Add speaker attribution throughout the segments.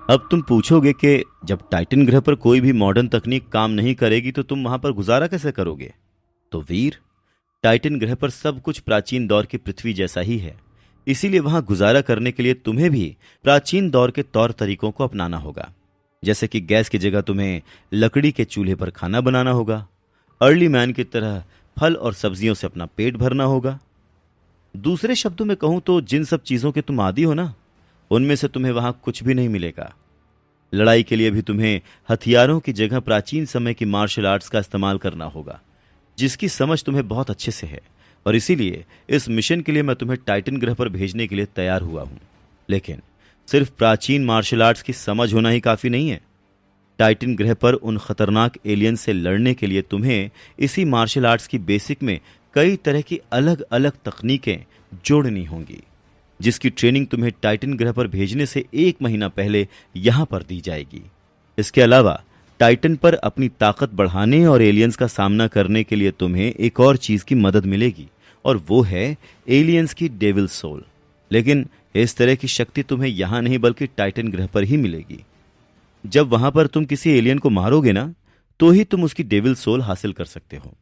Speaker 1: अब तुम पूछोगे कि जब टाइटन ग्रह पर कोई भी मॉडर्न तकनीक काम नहीं करेगी तो तुम वहां पर गुजारा कैसे करोगे? तो वीर, टाइटन ग्रह पर सब कुछ प्राचीन दौर की पृथ्वी जैसा ही है। इसीलिए वहां गुजारा करने के लिए तुम्हें भी प्राचीन दौर के तौर तरीकों को अपनाना होगा। जैसे कि गैस की जगह तुम्हें लकड़ी के चूल्हे पर खाना बनाना होगा। अर्ली मैन की तरह फल और सब्जियों से अपना पेट भरना होगा। दूसरे शब्दों में कहूं तो जिन सब चीजों के तुम आदी हो ना, उनमें से तुम्हें वहां कुछ भी नहीं मिलेगा। लड़ाई के लिए भी तुम्हें हथियारों की जगह प्राचीन समय की मार्शल आर्ट्स का इस्तेमाल करना होगा, जिसकी समझ तुम्हें बहुत अच्छे से है। और इसीलिए इस मिशन के लिए मैं तुम्हें टाइटन ग्रह पर भेजने के लिए तैयार हुआ हूं। लेकिन सिर्फ प्राचीन मार्शल आर्ट्स की समझ होना ही काफी नहीं है। टाइटन ग्रह पर उन खतरनाक एलियन से लड़ने के लिए तुम्हें इसी मार्शल आर्ट्स की बेसिक में कई तरह की अलग अलग तकनीकें जोड़नी होंगी, जिसकी ट्रेनिंग तुम्हें टाइटन ग्रह पर भेजने से 1 महीना पहले यहां पर दी जाएगी। इसके अलावा टाइटन पर अपनी ताकत बढ़ाने और एलियंस का सामना करने के लिए तुम्हें एक और चीज की मदद मिलेगी, और वो है एलियंस की डेविल सोल। लेकिन इस तरह की शक्ति तुम्हें यहां नहीं बल्कि टाइटन ग्रह पर ही मिलेगी। जब वहां पर तुम किसी एलियन को मारोगे ना, तो ही तुम उसकी डेविल सोल हासिल कर सकते हो।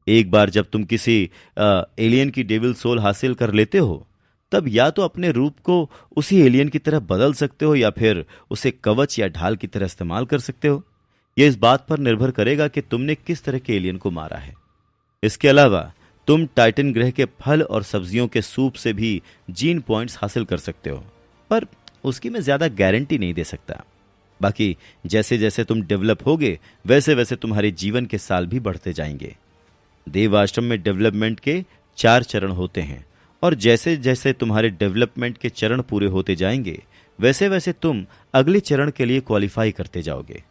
Speaker 1: एक बार जब तुम किसी एलियन की डेविल सोल हासिल कर लेते हो, तब या तो अपने रूप को उसी एलियन की तरह बदल सकते हो या फिर उसे कवच या ढाल की तरह इस्तेमाल कर सकते हो। यह इस बात पर निर्भर करेगा कि तुमने किस तरह के एलियन को मारा है। इसके अलावा तुम टाइटन ग्रह के फल और सब्जियों के सूप से भी जीन पॉइंट्स हासिल कर सकते हो, पर उसकी मैं ज्यादा गारंटी नहीं दे सकता। बाकी जैसे जैसे तुम डेवलप होगे, वैसे वैसे तुम्हारे जीवन के साल भी बढ़ते जाएंगे। देव आश्रम में डेवलपमेंट के 4 चरण होते हैं, और जैसे जैसे तुम्हारे डेवलपमेंट के चरण पूरे होते जाएंगे, वैसे वैसे तुम अगले चरण के लिए क्वालिफाई करते जाओगे।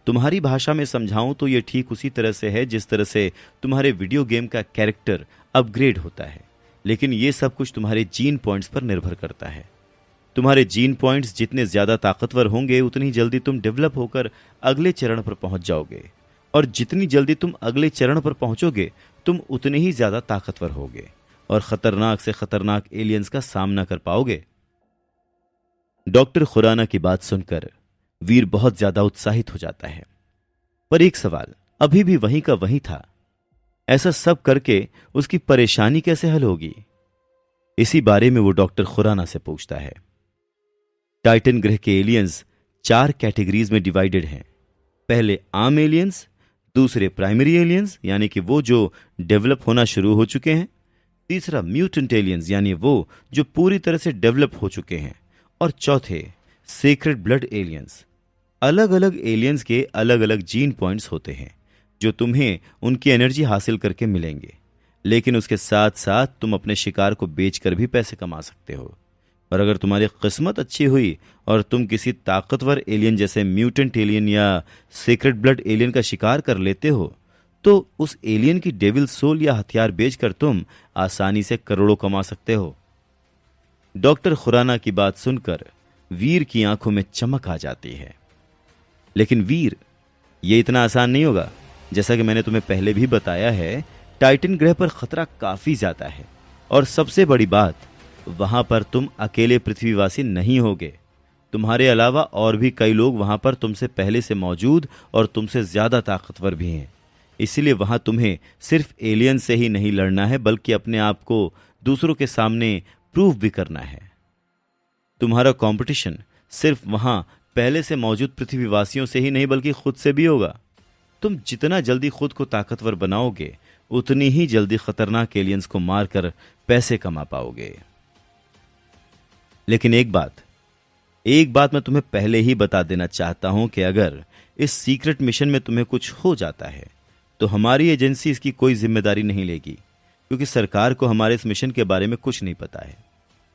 Speaker 1: तुम्हारी भाषा में समझाऊं तो यह ठीक उसी तरह से है जिस तरह से तुम्हारे वीडियो गेम का कैरेक्टर अपग्रेड होता है। लेकिन यह सब कुछ तुम्हारे जीन पॉइंट्स पर निर्भर करता है। तुम्हारे जीन पॉइंट्स जितने ज्यादा ताकतवर होंगे, उतनी जल्दी तुम डेवलप होकर अगले चरण पर पहुंच जाओगे, और जितनी जल्दी तुम अगले चरण पर पहुंचोगे, तुम उतने ही ज्यादा ताकतवर होगे और खतरनाक से खतरनाक एलियंस का सामना कर पाओगे। डॉक्टर खुराना की बात सुनकर वीर बहुत ज्यादा उत्साहित हो जाता है। पर एक सवाल अभी भी वहीं का वहीं था। ऐसा सब करके उसकी परेशानी कैसे हल होगी? इसी बारे में वो डॉक्टर खुराना से पूछता है। टाइटन ग्रह के एलियंस 4 कैटेगरीज में डिवाइडेड हैं। पहले आम एलियंस, दूसरे प्राइमरी एलियंस यानी कि वो जो डेवलप होना शुरू हो चुके हैं, तीसरा म्यूटेंट एलियंस यानी वो जो पूरी तरह से डेवलप हो चुके हैं, और चौथे सेक्रेड ब्लड एलियंस। अलग अलग एलियंस के अलग अलग जीन पॉइंट्स होते हैं जो तुम्हें उनकी एनर्जी हासिल करके मिलेंगे। लेकिन उसके साथ साथ तुम अपने शिकार को बेचकर भी पैसे कमा सकते हो। और अगर तुम्हारी किस्मत अच्छी हुई और तुम किसी ताकतवर एलियन जैसे म्यूटेंट एलियन या सीक्रेट ब्लड एलियन का शिकार कर लेते हो, तो उस एलियन की डेविल सोल या हथियार बेचकर तुम आसानी से करोड़ों कमा सकते हो। डॉक्टर खुराना की बात सुनकर वीर की आंखों में चमक आ जाती है। लेकिन वीर, ये इतना आसान नहीं होगा। जैसा कि मैंने तुम्हें पहले भी बताया है, टाइटन ग्रह पर खतरा काफी ज्यादा है, और सबसे बड़ी बात, वहां पर तुम अकेले पृथ्वीवासी नहीं होगे। तुम्हारे अलावा और भी कई लोग वहां पर तुमसे पहले से मौजूद और तुमसे ज्यादा ताकतवर भी हैं। इसीलिए वहां तुम्हें सिर्फ एलियन से ही नहीं लड़ना है, बल्कि अपने आप को दूसरों के सामने प्रूव भी करना है। तुम्हारा कंपटीशन सिर्फ वहां पहले से मौजूद पृथ्वीवासियों से ही नहीं बल्कि खुद से भी होगा। तुम जितना जल्दी खुद को ताकतवर बनाओगे, उतनी ही जल्दी खतरनाक एलियंस को मारकर पैसे कमा पाओगे। लेकिन एक बात मैं तुम्हें पहले ही बता देना चाहता हूं कि अगर इस सीक्रेट मिशन में तुम्हें कुछ हो जाता है, तो हमारी एजेंसी इसकी कोई जिम्मेदारी नहीं लेगी, क्योंकि सरकार को हमारे इस मिशन के बारे में कुछ नहीं पता है।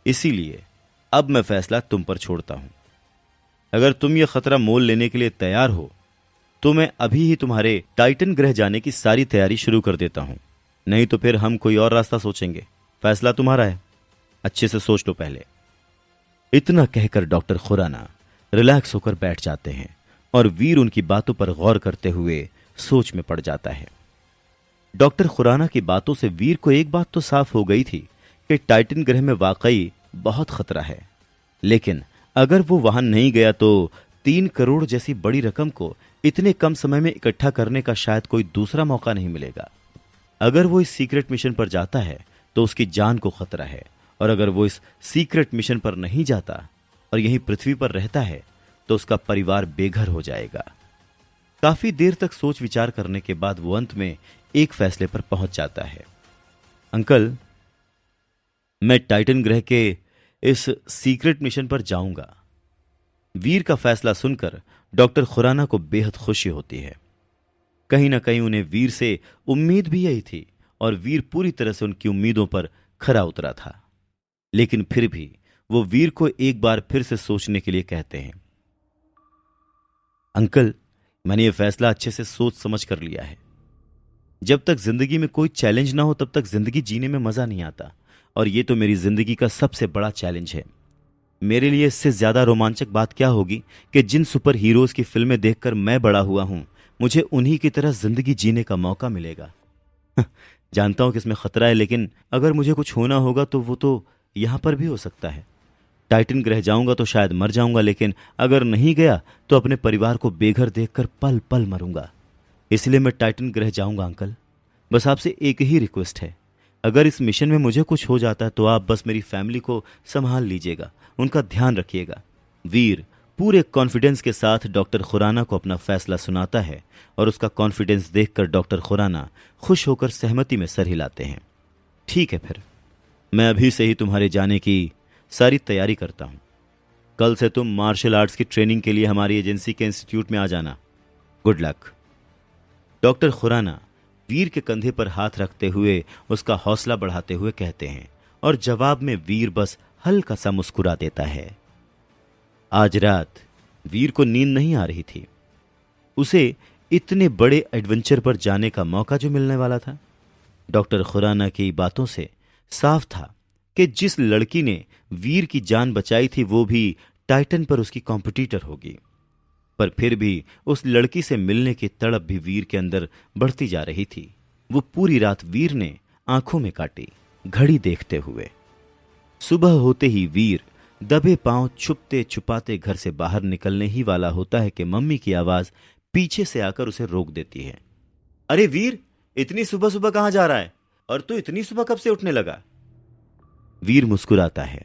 Speaker 1: इसीलिए अब मैं फैसला तुम पर छोड़ता हूं। अगर तुम यह खतरा मोल लेने के लिए तैयार हो, तो मैं अभी ही तुम्हारे टाइटन ग्रह जाने की सारी तैयारी शुरू कर देता हूं। नहीं तो फिर हम कोई और रास्ता सोचेंगे। फैसला तुम्हारा है, अच्छे से सोच लो पहले। इतना कहकर डॉक्टर खुराना रिलैक्स होकर बैठ जाते हैं, और वीर उनकी बातों पर गौर करते हुए सोच में पड़ जाता है। डॉक्टर खुराना की बातों से वीर को एक बात तो साफ हो गई थी कि टाइटन ग्रह में वाकई बहुत खतरा है। लेकिन अगर वो वहां नहीं गया तो 3 करोड़ जैसी बड़ी रकम को इतने कम समय में इकट्ठा करने का शायद कोई दूसरा मौका नहीं मिलेगा। अगर वो इस सीक्रेट मिशन पर जाता है तो उसकी जान को खतरा है, और अगर वो इस सीक्रेट मिशन पर नहीं जाता और यहीं पृथ्वी पर रहता है तो उसका परिवार बेघर हो जाएगा। काफी देर तक सोच विचार करने के बाद वो अंत में एक फैसले पर पहुंच जाता है। अंकल, मैं टाइटन ग्रह के इस सीक्रेट मिशन पर जाऊंगा। वीर का फैसला सुनकर डॉक्टर खुराना को बेहद खुशी होती है। कहीं ना कहीं उन्हें वीर से उम्मीद भी यही थी, और वीर पूरी तरह से उनकी उम्मीदों पर खरा उतरा था। लेकिन फिर भी वो वीर को एक बार फिर से सोचने के लिए कहते हैं। अंकल, मैंने ये फैसला अच्छे से सोच समझ कर लिया है। जब तक जिंदगी में कोई चैलेंज ना हो तब तक जिंदगी जीने में मजा नहीं आता, और ये तो मेरी जिंदगी का सबसे बड़ा चैलेंज है। मेरे लिए इससे ज्यादा रोमांचक बात क्या होगी कि जिन सुपर हीरोज की फिल्में देखकर मैं बड़ा हुआ हूं, मुझे उन्हीं की तरह जिंदगी जीने का मौका मिलेगा। जानता हूं कि इसमें खतरा है, लेकिन अगर मुझे कुछ होना होगा तो वो तो यहां पर भी हो सकता है। टाइटन ग्रह जाऊंगा तो शायद मर जाऊंगा, लेकिन अगर नहीं गया तो अपने परिवार को बेघर देखकर पल पल मरूंगा। इसलिए मैं टाइटन ग्रह जाऊंगा अंकल। बस आपसे एक ही रिक्वेस्ट है, अगर इस मिशन में मुझे कुछ हो जाता है तो आप बस मेरी फैमिली को संभाल लीजिएगा, उनका ध्यान रखिएगा। वीर पूरे कॉन्फिडेंस के साथ डॉक्टर खुराना को अपना फैसला सुनाता है, और उसका कॉन्फिडेंस देखकर डॉक्टर खुराना खुश होकर सहमति में सर हिलाते हैं। ठीक है, फिर मैं अभी से ही तुम्हारे जाने की सारी तैयारी करता हूं। कल से तुम मार्शल आर्ट्स की ट्रेनिंग के लिए हमारी एजेंसी के इंस्टीट्यूट में आ जाना। Good luck. डॉक्टर खुराना वीर के कंधे पर हाथ रखते हुए उसका हौसला बढ़ाते हुए कहते हैं, और जवाब में वीर बस हल्का सा मुस्कुरा देता है। आज रात वीर को नींद नहीं आ रही थी। उसे इतने बड़े एडवेंचर पर जाने का मौका जो मिलने वाला था। डॉक्टर खुराना की बातों से साफ था कि जिस लड़की ने वीर की जान बचाई थी वो भी टाइटन पर उसकी कॉम्पिटिटर होगी। पर फिर भी उस लड़की से मिलने की तड़प भी वीर के अंदर बढ़ती जा रही थी। वो पूरी रात वीर ने आंखों में काटी, घड़ी देखते हुए। सुबह होते ही वीर दबे पांव छुपते छुपाते घर से बाहर निकलने ही वाला होता है कि मम्मी की आवाज पीछे से आकर उसे रोक देती है। अरे वीर, इतनी सुबह सुबह कहां जा रहा है? और तू इतनी सुबह कब से उठने लगा? वीर मुस्कुराता है।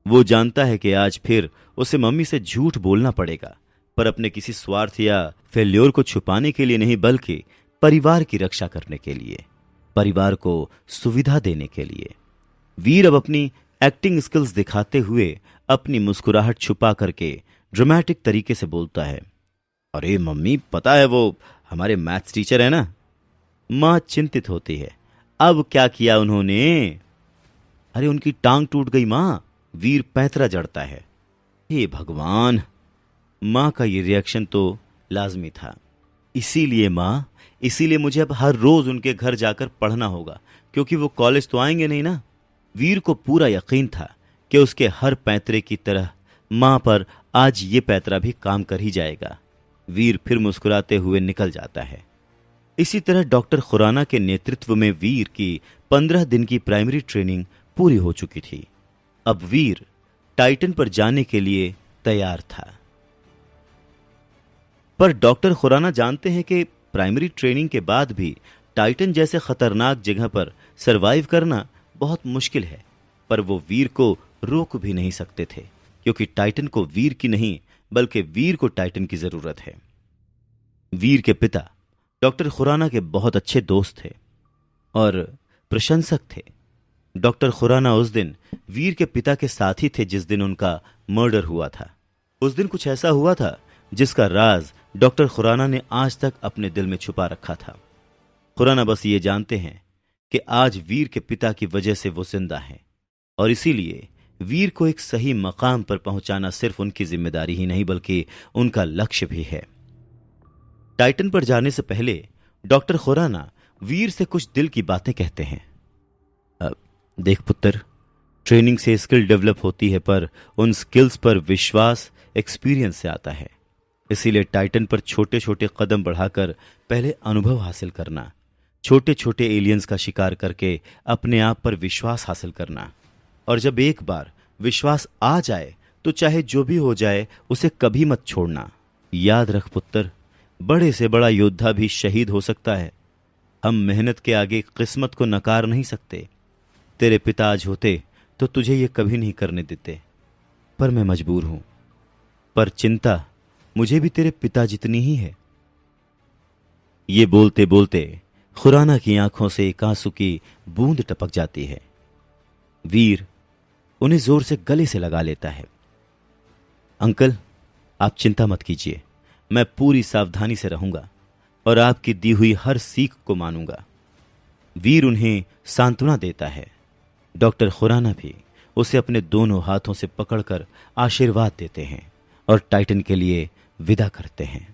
Speaker 1: वो जानता है कि आज फिर उसे मम्मी से झूठ बोलना पड़ेगा, पर अपने किसी स्वार्थ या फेल्योर को छुपाने के लिए नहीं, बल्कि परिवार की रक्षा करने के लिए, परिवार को सुविधा देने के लिए। वीर अब अपनी एक्टिंग स्किल्स दिखाते हुए अपनी मुस्कुराहट छुपा करके ड्रामेटिक तरीके से बोलता है। अरे मम्मी, पता है वो हमारे मैथ्स टीचर है ना? मां चिंतित होती है। अब क्या किया उन्होंने? अरे उनकी टांग टूट गई मां। वीर पैंतरा जड़ता है। हे भगवान, मां का ये रिएक्शन तो लाजमी था। इसीलिए मां, इसीलिए मुझे अब हर रोज उनके घर जाकर पढ़ना होगा, क्योंकि वो कॉलेज तो आएंगे नहीं ना। वीर को पूरा यकीन था कि उसके हर पैंतरे की तरह मां पर आज ये पैंतरा भी काम कर ही जाएगा। वीर फिर मुस्कुराते हुए निकल जाता है। इसी तरह डॉक्टर खुराना के नेतृत्व में वीर की 15 दिन की प्राइमरी ट्रेनिंग पूरी हो चुकी थी। अब वीर टाइटन पर जाने के लिए तैयार था। पर डॉक्टर खुराना जानते हैं कि प्राइमरी ट्रेनिंग के बाद भी टाइटन जैसे खतरनाक जगह पर सरवाइव करना बहुत मुश्किल है। पर वो वीर को रोक भी नहीं सकते थे, क्योंकि टाइटन को वीर की नहीं बल्कि वीर को टाइटन की जरूरत है। वीर के पिता डॉक्टर खुराना के बहुत अच्छे दोस्त थे और प्रशंसक थे। डॉक्टर खुराना उस दिन वीर के पिता के साथ ही थे जिस दिन उनका मर्डर हुआ था। उस दिन कुछ ऐसा हुआ था जिसका राज डॉक्टर खुराना ने आज तक अपने दिल में छुपा रखा था। खुराना बस ये जानते हैं कि आज वीर के पिता की वजह से वो जिंदा हैं, और इसीलिए वीर को एक सही मकाम पर पहुंचाना सिर्फ उनकी जिम्मेदारी ही नहीं बल्कि उनका लक्ष्य भी है। टाइटन पर जाने से पहले डॉक्टर खुराना वीर से कुछ दिल की बातें कहते हैं। देख पुत्र, ट्रेनिंग से स्किल डेवलप होती है, पर उन स्किल्स पर विश्वास एक्सपीरियंस से आता है। इसीलिए टाइटन पर छोटे छोटे कदम बढ़ाकर पहले अनुभव हासिल करना, छोटे छोटे एलियंस का शिकार करके अपने आप पर विश्वास हासिल करना, और जब एक बार विश्वास आ जाए तो चाहे जो भी हो जाए उसे कभी मत छोड़ना। याद रख पुत्र, बड़े से बड़ा योद्धा भी शहीद हो सकता है। हम मेहनत के आगे किस्मत को नकार नहीं सकते। तेरे पिता आज होते तो तुझे ये कभी नहीं करने देते, पर मैं मजबूर हूं। पर चिंता मुझे भी तेरे पिता जितनी ही है। ये बोलते बोलते खुराना की आंखों से एक आंसू की बूंद टपक जाती है। वीर उन्हें जोर से गले से लगा लेता है। अंकल, आप चिंता मत कीजिए, मैं पूरी सावधानी से रहूंगा और आपकी दी हुई हर सीख को मानूंगा। वीर उन्हें सांत्वना देता है। डॉक्टर खुराना भी उसे अपने दोनों हाथों से पकड़कर आशीर्वाद देते हैं और टाइटन के लिए विदा करते हैं।